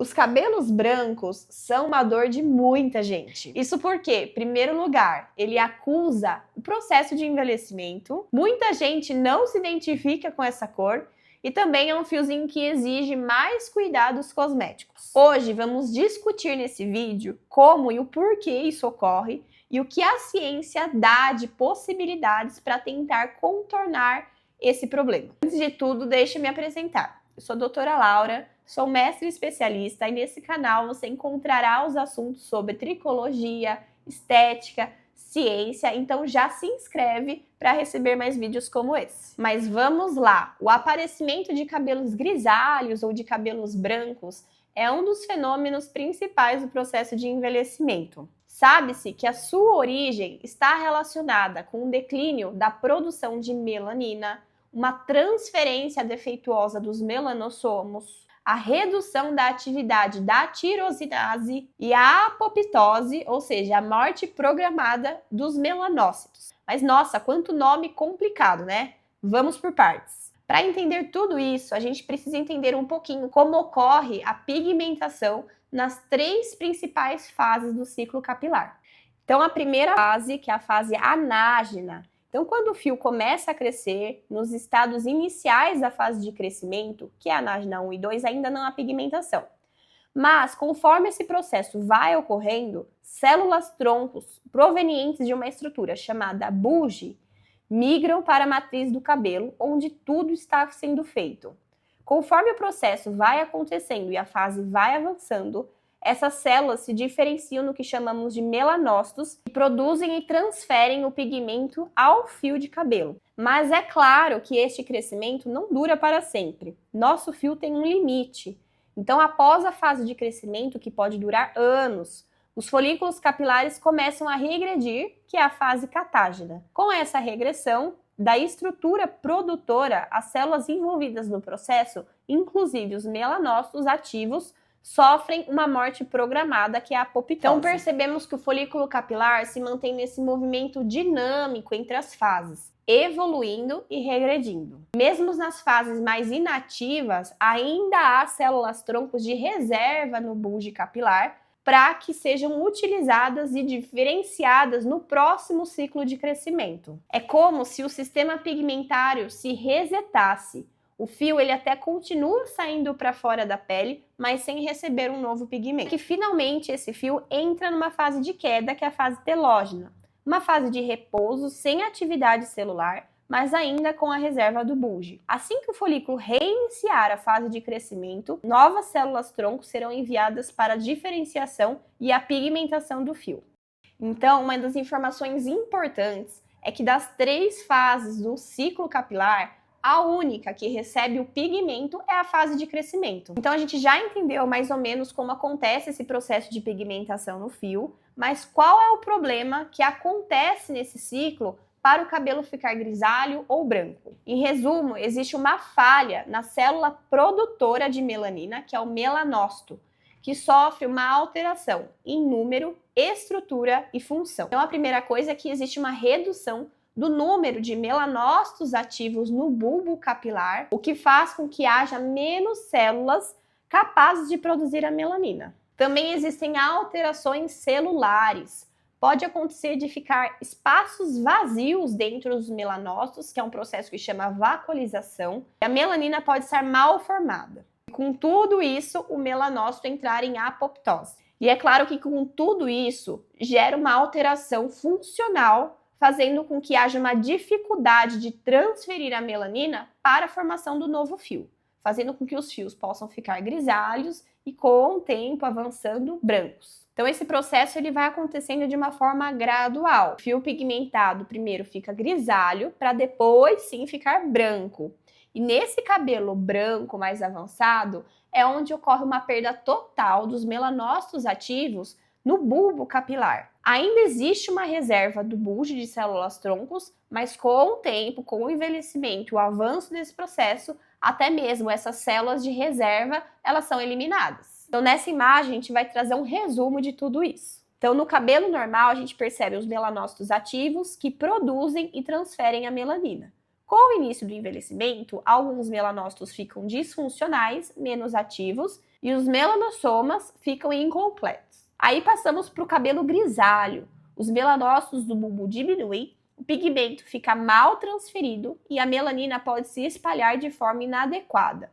Os cabelos brancos são uma dor de muita gente. Isso porque, em primeiro lugar, ele acusa o processo de envelhecimento. Muita gente não se identifica com essa cor e também é um fiozinho que exige mais cuidados cosméticos. Hoje vamos discutir nesse vídeo como e o porquê isso ocorre e o que a ciência dá de possibilidades para tentar contornar esse problema. Antes de tudo, deixa eu me apresentar. Eu sou a doutora Laura, sou mestre especialista e nesse canal você encontrará os assuntos sobre tricologia, estética, ciência, então já se inscreve para receber mais vídeos como esse. Mas vamos lá, o aparecimento de cabelos grisalhos ou de cabelos brancos é um dos fenômenos principais do processo de envelhecimento. Sabe-se que a sua origem está relacionada com o declínio da produção de melanina, uma transferência defeituosa dos melanossomos, a redução da atividade da tirosinase e a apoptose, ou seja, a morte programada dos melanócitos. Mas nossa, quanto nome complicado, né? Vamos por partes. Para entender tudo isso, a gente precisa entender um pouquinho como ocorre a pigmentação nas três principais fases do ciclo capilar. Então, a primeira fase, que é a fase anágena. Então, quando o fio começa a crescer, nos estados iniciais da fase de crescimento, que é a anágena 1 e 2, ainda não há pigmentação. Mas, conforme esse processo vai ocorrendo, células-troncos provenientes de uma estrutura chamada bulge migram para a matriz do cabelo, onde tudo está sendo feito. Conforme o processo vai acontecendo e a fase vai avançando, essas células se diferenciam no que chamamos de melanócitos e produzem e transferem o pigmento ao fio de cabelo. Mas é claro que este crescimento não dura para sempre. Nosso fio tem um limite. Então, após a fase de crescimento, que pode durar anos, os folículos capilares começam a regredir, que é a fase catágena. Com essa regressão da estrutura produtora, as células envolvidas no processo, inclusive os melanócitos ativos, sofrem uma morte programada, que é a apoptose. Então percebemos que o folículo capilar se mantém nesse movimento dinâmico entre as fases, evoluindo e regredindo. Mesmo nas fases mais inativas, ainda há células-troncos de reserva no bulge capilar para que sejam utilizadas e diferenciadas no próximo ciclo de crescimento. É como se o sistema pigmentário se resetasse. O fio ele até continua saindo para fora da pele, mas sem receber um novo pigmento. Que finalmente esse fio entra numa fase de queda, que é a fase telógena, uma fase de repouso sem atividade celular, mas ainda com a reserva do bulge. Assim que o folículo reiniciar a fase de crescimento, novas células-tronco serão enviadas para a diferenciação e a pigmentação do fio. Então, uma das informações importantes é que das três fases do ciclo capilar, a única que recebe o pigmento é a fase de crescimento. Então a gente já entendeu mais ou menos como acontece esse processo de pigmentação no fio, mas qual é o problema que acontece nesse ciclo para o cabelo ficar grisalho ou branco? Em resumo, existe uma falha na célula produtora de melanina, que é o melanócito, que sofre uma alteração em número, estrutura e função. Então a primeira coisa é que existe uma redução do número de melanócitos ativos no bulbo capilar, o que faz com que haja menos células capazes de produzir a melanina. Também existem alterações celulares. Pode acontecer de ficar espaços vazios dentro dos melanócitos, que é um processo que chama vacuolização, e a melanina pode estar mal formada. Com tudo isso, o melanócito entrar em apoptose. E é claro que com tudo isso, gera uma alteração funcional, fazendo com que haja uma dificuldade de transferir a melanina para a formação do novo fio, fazendo com que os fios possam ficar grisalhos e, com o tempo, avançando, brancos. Então, esse processo ele vai acontecendo de uma forma gradual. O fio pigmentado primeiro fica grisalho, para depois, sim, ficar branco. E nesse cabelo branco mais avançado, é onde ocorre uma perda total dos melanócitos ativos no bulbo capilar. Ainda existe uma reserva do bulge de células-troncos, mas com o tempo, com o envelhecimento, o avanço desse processo, até mesmo essas células de reserva, elas são eliminadas. Então, nessa imagem, a gente vai trazer um resumo de tudo isso. Então, no cabelo normal, a gente percebe os melanócitos ativos que produzem e transferem a melanina. Com o início do envelhecimento, alguns melanócitos ficam disfuncionais, menos ativos, e os melanossomas ficam incompletos. Aí passamos para o cabelo grisalho. Os melanócitos do bulbo diminuem, o pigmento fica mal transferido e a melanina pode se espalhar de forma inadequada.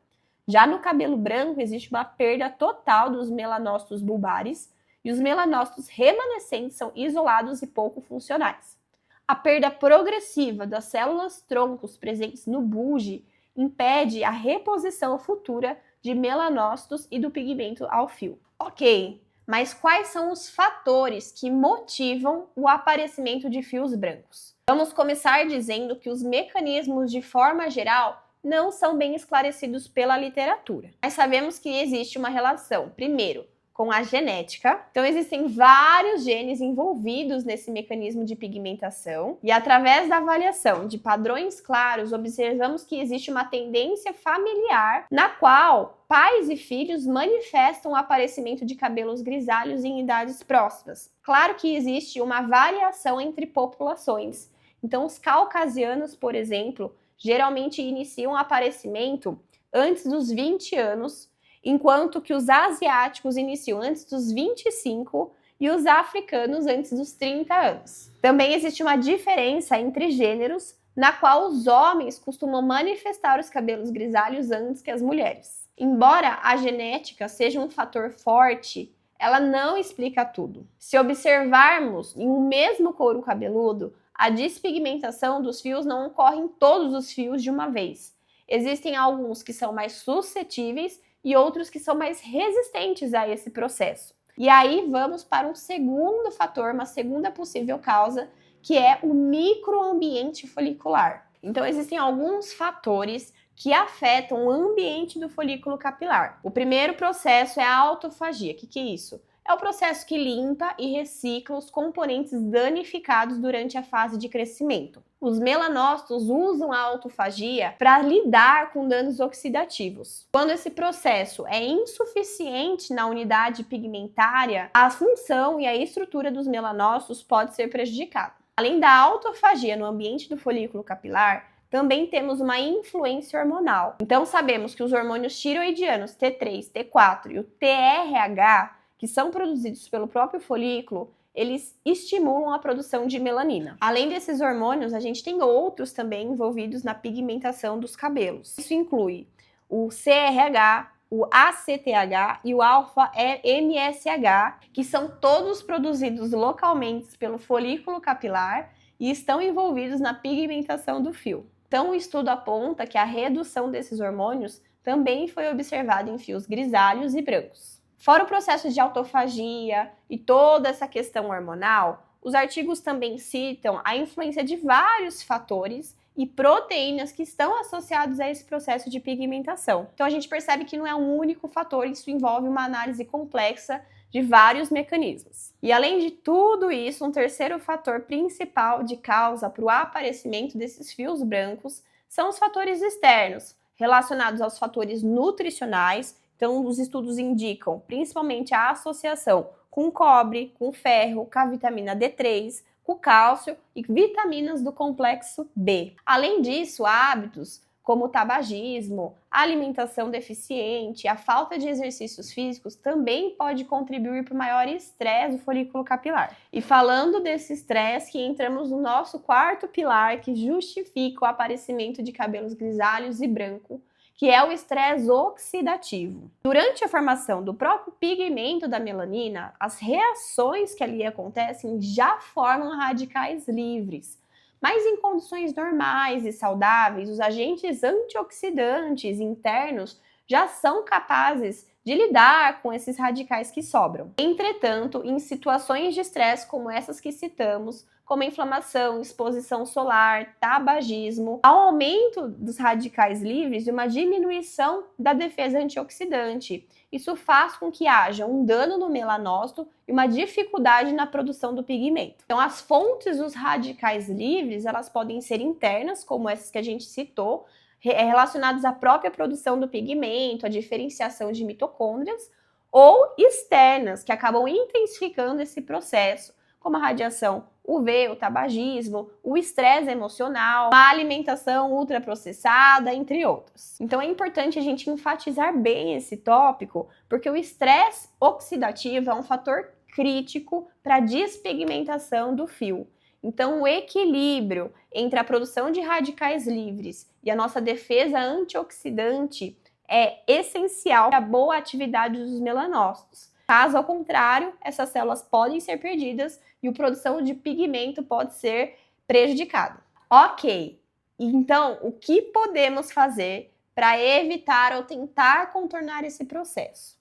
Já no cabelo branco, existe uma perda total dos melanócitos bulbares e os melanócitos remanescentes são isolados e pouco funcionais. A perda progressiva das células troncos presentes no bulge impede a reposição futura de melanócitos e do pigmento ao fio. Ok, mas quais são os fatores que motivam o aparecimento de fios brancos? Vamos começar dizendo que os mecanismos, de forma geral, não são bem esclarecidos pela literatura. Mas sabemos que existe uma relação, primeiro, com a genética. Então, existem vários genes envolvidos nesse mecanismo de pigmentação e, através da avaliação de padrões claros, observamos que existe uma tendência familiar na qual pais e filhos manifestam o aparecimento de cabelos grisalhos em idades próximas. Claro que existe uma variação entre populações. Então, os caucasianos, por exemplo, geralmente iniciam o aparecimento antes dos 20 anos, enquanto que os asiáticos iniciam antes dos 25 e os africanos antes dos 30 anos. Também existe uma diferença entre gêneros, na qual os homens costumam manifestar os cabelos grisalhos antes que as mulheres. Embora a genética seja um fator forte, ela não explica tudo. Se observarmos em um mesmo couro cabeludo, a despigmentação dos fios não ocorre em todos os fios de uma vez. Existem alguns que são mais suscetíveis e outros que são mais resistentes a esse processo. E aí vamos para um segundo fator, uma segunda possível causa, que é o microambiente folicular. Então existem alguns fatores que afetam o ambiente do folículo capilar. O primeiro processo é a autofagia. O que é isso? É o processo que limpa e recicla os componentes danificados durante a fase de crescimento. Os melanócitos usam a autofagia para lidar com danos oxidativos. Quando esse processo é insuficiente na unidade pigmentária, a função e a estrutura dos melanócitos pode ser prejudicada. Além da autofagia no ambiente do folículo capilar, também temos uma influência hormonal. Então sabemos que os hormônios tiroidianos T3, T4 e o TRH, que são produzidos pelo próprio folículo, eles estimulam a produção de melanina. Além desses hormônios, a gente tem outros também envolvidos na pigmentação dos cabelos. Isso inclui o CRH, o ACTH e o alfa-MSH, que são todos produzidos localmente pelo folículo capilar e estão envolvidos na pigmentação do fio. Então, o estudo aponta que a redução desses hormônios também foi observada em fios grisalhos e brancos. Fora o processo de autofagia e toda essa questão hormonal, os artigos também citam a influência de vários fatores e proteínas que estão associados a esse processo de pigmentação. Então a gente percebe que não é um único fator, isso envolve uma análise complexa de vários mecanismos. E além de tudo isso, um terceiro fator principal de causa para o aparecimento desses fios brancos são os fatores externos, relacionados aos fatores nutricionais. Então, os estudos indicam principalmente a associação com cobre, com ferro, com a vitamina D3, com cálcio e vitaminas do complexo B. Além disso, hábitos como o tabagismo, a alimentação deficiente, a falta de exercícios físicos também pode contribuir para o maior estresse do folículo capilar. E falando desse estresse, que entramos no nosso quarto pilar que justifica o aparecimento de cabelos grisalhos e brancos, que é o estresse oxidativo. Durante a formação do próprio pigmento da melanina, as reações que ali acontecem já formam radicais livres. Mas em condições normais e saudáveis, os agentes antioxidantes internos já são capazes de lidar com esses radicais que sobram. Entretanto, em situações de estresse como essas que citamos, como inflamação, exposição solar, tabagismo, há um aumento dos radicais livres e uma diminuição da defesa antioxidante. Isso faz com que haja um dano no melanócito e uma dificuldade na produção do pigmento. Então, as fontes dos radicais livres, elas podem ser internas, como essas que a gente citou, relacionadas à própria produção do pigmento, à diferenciação de mitocôndrias, ou externas, que acabam intensificando esse processo, como a radiação UV, o tabagismo, o estresse emocional, a alimentação ultraprocessada, entre outros. Então é importante a gente enfatizar bem esse tópico, porque o estresse oxidativo é um fator crítico para a despigmentação do fio. Então, o equilíbrio entre a produção de radicais livres e a nossa defesa antioxidante é essencial para a boa atividade dos melanócitos. Caso ao contrário, essas células podem ser perdidas e a produção de pigmento pode ser prejudicada. Ok, então o que podemos fazer para evitar ou tentar contornar esse processo?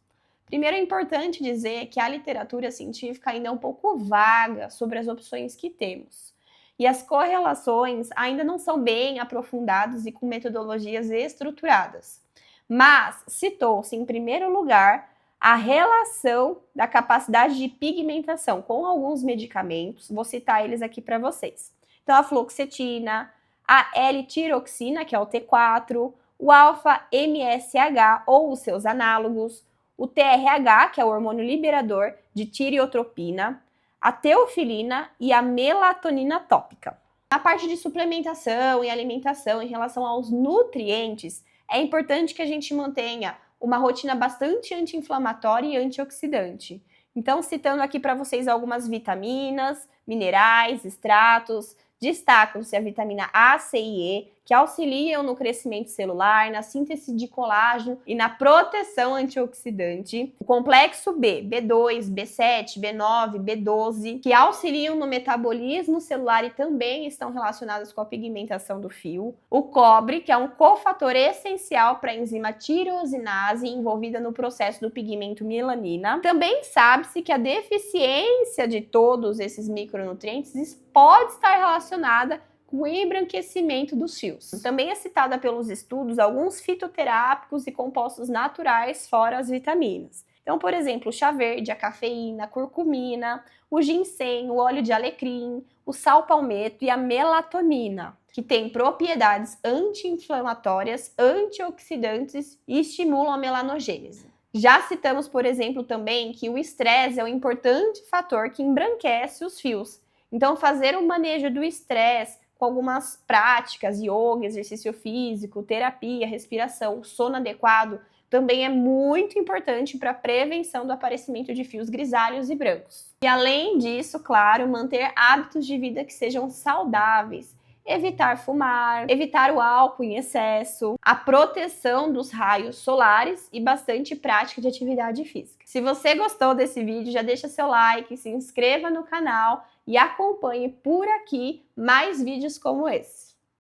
Primeiro, é importante dizer que a literatura científica ainda é um pouco vaga sobre as opções que temos. E as correlações ainda não são bem aprofundadas e com metodologias estruturadas. Mas citou-se, em primeiro lugar, a relação da capacidade de pigmentação com alguns medicamentos. Vou citar eles aqui para vocês. Então, a fluoxetina, a L-tiroxina, que é o T4, o alfa-MSH ou os seus análogos, o TRH, que é o hormônio liberador de tireotropina, a teofilina e a melatonina tópica. Na parte de suplementação e alimentação em relação aos nutrientes, é importante que a gente mantenha uma rotina bastante anti-inflamatória e antioxidante. Então, citando aqui para vocês algumas vitaminas, minerais, extratos, destacam-se a vitamina A, C e E, que auxiliam no crescimento celular, na síntese de colágeno e na proteção antioxidante. O complexo B, B2, B7, B9, B12, que auxiliam no metabolismo celular e também estão relacionados com a pigmentação do fio. O cobre, que é um cofator essencial para a enzima tirosinase envolvida no processo do pigmento melanina. Também sabe-se que a deficiência de todos esses micronutrientes pode estar relacionada com o embranquecimento dos fios. Também é citada pelos estudos alguns fitoterápicos e compostos naturais fora as vitaminas. Então, por exemplo, o chá verde, a cafeína, a curcumina, o ginseng, o óleo de alecrim, o sal palmeto e a melatonina, que têm propriedades anti-inflamatórias, antioxidantes e estimulam a melanogênese. Já citamos, por exemplo, também que o estresse é um importante fator que embranquece os fios. Então, fazer o manejo do estresse com algumas práticas, yoga, exercício físico, terapia, respiração, sono adequado, também é muito importante para a prevenção do aparecimento de fios grisalhos e brancos. E além disso, claro, manter hábitos de vida que sejam saudáveis, evitar fumar, evitar o álcool em excesso, a proteção dos raios solares e bastante prática de atividade física. Se você gostou desse vídeo, já deixa seu like, se inscreva no canal e acompanhe por aqui mais vídeos como esse.